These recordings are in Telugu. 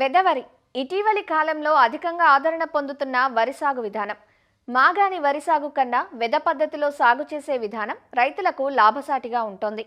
వెదవరి ఇటీవలి కాలంలో అధికంగా ఆదరణ పొందుతున్న వరి సాగు విధానం. మాగాని వరి సాగు కన్నా వెద పద్ధతిలో సాగు చేసే విధానం రైతులకు లాభసాటిగా ఉంటోంది.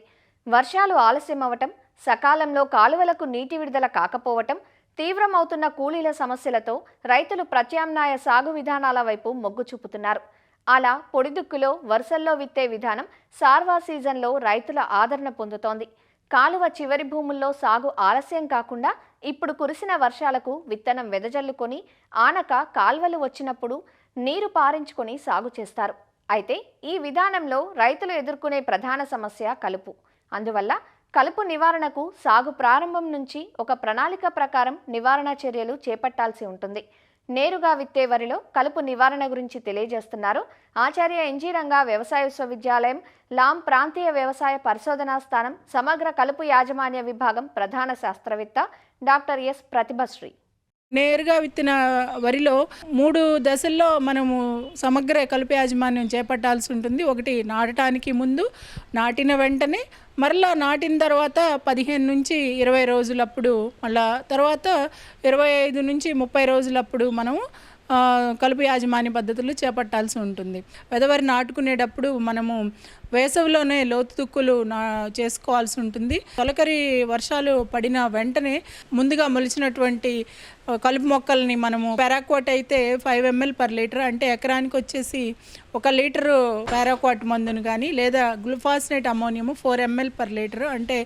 వర్షాలు ఆలస్యం అవటం, సకాలంలో కాలువలకు నీటి విడుదల కాకపోవటం, తీవ్రమవుతున్న కూలీల సమస్యలతో రైతులు ప్రత్యామ్నాయ సాగు విధానాల వైపు మొగ్గు చూపుతున్నారు. అలా పొడిదుక్కులో వరుసల్లో విత్తే విధానం సార్వా సీజన్లో రైతుల ఆదరణ పొందుతోంది. కాలువ చివరి భూముల్లో సాగు ఆలస్యం కాకుండా ఇప్పుడు కురిసిన వర్షాలకు విత్తనం వెదజల్లుకొని ఆనక కాల్వలు వచ్చినప్పుడు నీరు పారించుకొని సాగు చేస్తారు. అయితే ఈ విధానంలో రైతులు ఎదుర్కొనే ప్రధాన సమస్య కలుపు. అందువల్ల కలుపు నివారణకు సాగు ప్రారంభం నుంచి ఒక ప్రణాళిక ప్రకారం నివారణ చర్యలు చేపట్టాల్సి ఉంటుంది. నేరుగా విత్తే వరిలో కలుపు నివారణ గురించి తెలియజేస్తున్నారు ఆచార్య ఎన్జీ రంగా వ్యవసాయ విశ్వవిద్యాలయం లాం ప్రాంతీయ వ్యవసాయ పరిశోధనా స్థానం సమగ్ర కలుపు యాజమాన్య విభాగం ప్రధాన శాస్త్రవేత్త డాక్టర్ ఎస్ ప్రతిభశ్రీ. నేరుగా విత్తిన వరిలో 3 దశల్లో మనము సమగ్ర కలుపు యాజమాన్యం చేపట్టాల్సి ఉంటుంది. ఒకటి నాటడానికి ముందు, నాటిన వెంటనే, మరలా నాటిన తర్వాత 15 నుంచి 20 రోజులప్పుడు, మళ్ళా తర్వాత 25 నుంచి 30 రోజులప్పుడు మనము కలుపు యాజమాన్య పద్ధతులు చేపట్టాల్సి ఉంటుంది. వెదవరి నాటుకునేటప్పుడు మనము వేసవిలోనే లోతు దుక్కులు చేసుకోవాల్సి ఉంటుంది. తొలకరి వర్షాలు పడిన వెంటనే ముందుగా మొలిచినటువంటి కలుపు మొక్కల్ని మనము పారాక్వాట్ అయితే 5 ml per లీటర్, అంటే ఎకరానికి వచ్చేసి 1 లీటరు పారాక్వాట్ మందును కానీ, లేదా గ్లూఫాసినేట్ అమోనియం 4 ml per లీటర్, అంటే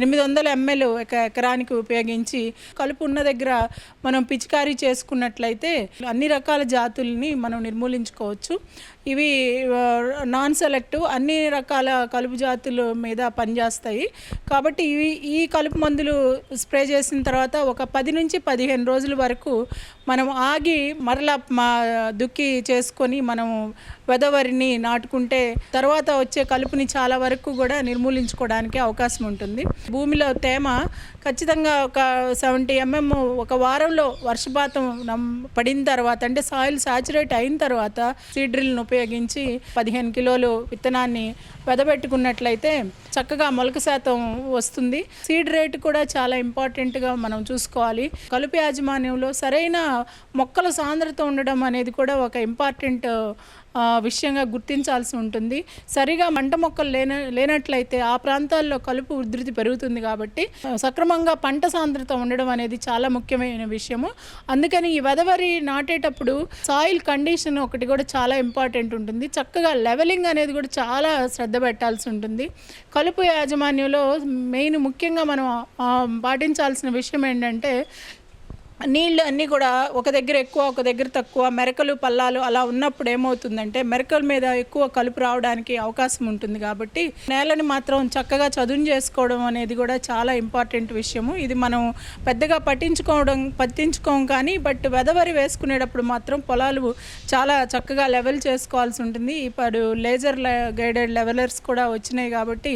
800 ml ఎకరానికి ఉపయోగించి కలుపు ఉన్న దగ్గర మనం పిచికారీ చేసుకున్నట్లయితే అన్ని రకాల జాతుల్ని మనం నిర్మూలించుకోవచ్చు. ఇవి నాన్ సెలెక్టివ్, అన్ని రకాల కలుపు జాతుల మీద పనిచేస్తాయి. కాబట్టి ఈ కలుపు మందులు స్ప్రే చేసిన తర్వాత ఒక 10 నుంచి 15 రోజుల వరకు మనం ఆగి మరలా దుక్కి చేసుకొని మనము వెదవరిని నాటుకుంటే తర్వాత వచ్చే కలుపుని చాలా వరకు కూడా నిర్మూలించుకోవడానికి అవకాశం ఉంటుంది. భూమిలో తేమ ఖచ్చితంగా ఒక 70 mm ఒక వారంలో వర్షపాతం పడిన తర్వాత, అంటే సాయిల్ సాచురేట్ అయిన తర్వాత సీడ్ డ్రిల్ను ఉపయోగించి 15 కిలోలు విత్తనాన్ని వెదబెట్టుకున్నట్లయితే చక్కగా మొలక శాతం వస్తుంది. సీడ్ రేట్ కూడా చాలా ఇంపార్టెంట్గా మనం చూసుకోవాలి. కలుపు యాజమాన్యంలో సరైన మొక్కల సాంద్రత ఉండడం అనేది కూడా ఒక ఇంపార్టెంట్ విషయంగా గుర్తించాల్సి ఉంటుంది. సరిగా మంట మొక్కలు లేనట్లయితే ఆ ప్రాంతాల్లో కలుపు ఉధృతి పెరుగుతుంది. కాబట్టి సక్రమంగా పంట సాంద్రత ఉండడం అనేది చాలా ముఖ్యమైన విషయము. అందుకని ఈ వెదవరి నాటేటప్పుడు సాయిల్ కండిషన్ ఒకటి కూడా చాలా ఇంపార్టెంట్ ఉంటుంది. చక్కగా లెవెలింగ్ అనేది కూడా చాలా శ్రద్ధ పెట్టాల్సి ఉంటుంది. కలుపు యాజమాన్యంలో మెయిన్ ముఖ్యంగా మనం పాటించాల్సిన విషయం ఏంటంటే, నీళ్ళు అన్నీ కూడా ఒక దగ్గర ఎక్కువ, ఒక దగ్గర తక్కువ, మెరకలు పల్లాలు అలా ఉన్నప్పుడు ఏమవుతుందంటే మెరకల మీద ఎక్కువ కలుపు రావడానికి అవకాశం ఉంటుంది. కాబట్టి నేలని మాత్రం చక్కగా చదును చేసుకోవడం అనేది కూడా చాలా ఇంపార్టెంట్ విషయము. ఇది మనం పెద్దగా పట్టించుకోం కానీ బట్ వెదవరి వేసుకునేటప్పుడు మాత్రం పొలాలు చాలా చక్కగా లెవెల్ చేసుకోవాల్సి ఉంటుంది. ఇప్పుడు లేజర్ గైడెడ్ లెవెలర్స్ కూడా వచ్చినాయి కాబట్టి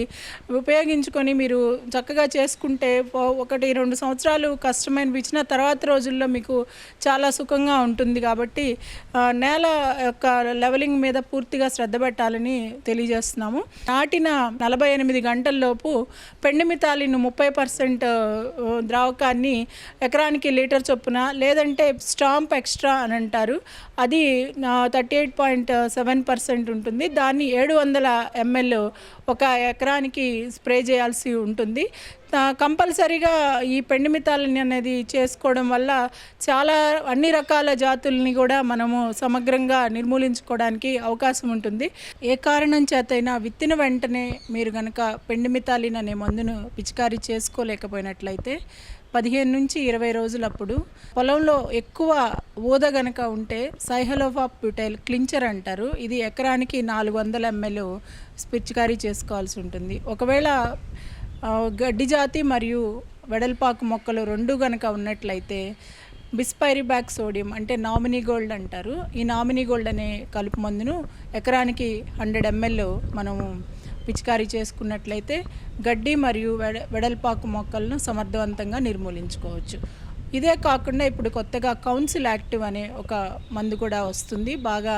ఉపయోగించుకొని మీరు చక్కగా చేసుకుంటే 1-2 సంవత్సరాలు కష్టమైన ఇచ్చిన తర్వాత రోజుల్లో మీకు చాలా సుఖంగా ఉంటుంది. కాబట్టి నేల యొక్క లెవెలింగ్ మీద పూర్తిగా శ్రద్ధ పెట్టాలని తెలియజేస్తున్నాము. నాటిన 48 గంటల్లోపు పెండిమితాలిన్ 30% ద్రావకాన్ని ఎకరానికి లీటర్ చొప్పున, లేదంటే స్టాంప్ ఎక్స్ట్రా అని అంటారు, అది 38.7% ఉంటుంది. దాన్ని 700 ml ఒక ఎకరానికి స్ప్రే చేయాల్సి ఉంటుంది. కంపల్సరీగా ఈ పెండిమితాలిన్ అనేది చేసుకోవడం వల్ల చాలా అన్ని రకాల జాతుల్ని కూడా మనము సమగ్రంగా నిర్మూలించుకోవడానికి అవకాశం ఉంటుంది. ఏ కారణం చేతైనా విత్తిన వెంటనే మీరు కనుక పెండిమితాలిన్ అనే మందును పిచికారీ చేసుకోలేకపోయినట్లయితే 15 నుంచి 20 రోజులప్పుడు పొలంలో ఎక్కువ ఊద గనక ఉంటే సైహలోఫాప్యూటైల్ క్లించర్ అంటారు, ఇది ఎకరానికి 400 ml పిచికారీ చేసుకోవాల్సి ఉంటుంది. ఒకవేళ గడ్డి జాతి మరియు వెడల్పాకు మొక్కలు 2 గనక ఉన్నట్లయితే బిస్పైరిబాక్ సోడియం, అంటే నామినీ గోల్డ్ అంటారు, ఈ నామినీ గోల్డ్ అనే కలుపు మందును ఎకరానికి 100 ml మనము పిచికారీ చేసుకున్నట్లయితే గడ్డి మరియు వెడల్పాకు మొక్కలను సమర్థవంతంగా నిర్మూలించుకోవచ్చు. ఇదే కాకుండా ఇప్పుడు కొత్తగా కౌన్సిల్ యాక్టివ్ అనే ఒక మందు కూడా వస్తుంది, బాగా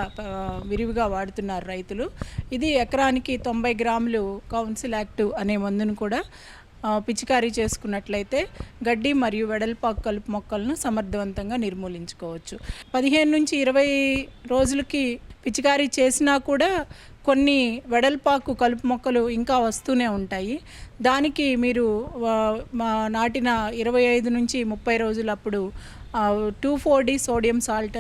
విరివిగా వాడుతున్నారు రైతులు. ఇది ఎకరానికి 90 గ్రాములు కౌన్సిల్ యాక్టివ్ అనే మందును కూడా పిచికారీ చేసుకున్నట్లయితే గడ్డి మరియు వెడల్పాకు కలుపు మొక్కలను సమర్థవంతంగా నిర్మూలించుకోవచ్చు. 15 నుంచి 20 రోజులకి పిచికారీ చేసినా కూడా కొన్ని వెడల్పాకు కలుపు మొక్కలు ఇంకా వస్తూనే ఉంటాయి. దానికి మీరు నాటిన 25 నుంచి 30 రోజులప్పుడు 2,4-D సోడియం సాల్ట్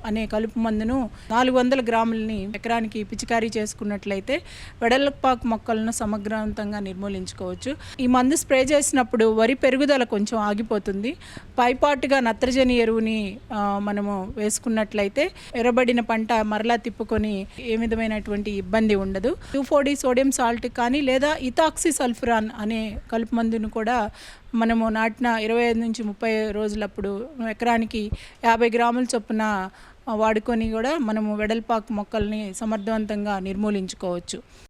అనే కలుపు మందును 400 గ్రాములని ఎకరానికి పిచికారీ చేసుకున్నట్లయితే వెడల్పాకు మొక్కలను సమగ్రవంతంగా నిర్మూలించుకోవచ్చు. ఈ మందు స్ప్రే చేసినప్పుడు వరి పెరుగుదల కొంచెం ఆగిపోతుంది. పైపాటుగా నత్రజని ఎరువుని మనము వేసుకున్నట్లయితే ఎర్రబడిన పంట మరలా తిప్పుకొని ఏ విధమైనటువంటి ఇబ్బంది ఉండదు. 2,4-D సోడియం సాల్ట్ కానీ లేదా ఇథాక్సి సల్ఫురాన్ అనే కలుపు మందును కూడా మనము నాటిన 25 నుంచి 30 రోజులప్పుడు ఎకరానికి 50 గ్రాముల చొప్పున వాడుకొని కూడా మనము వెడల్పాకు మొక్కల్ని సమర్థవంతంగా నిర్మూలించుకోవచ్చు.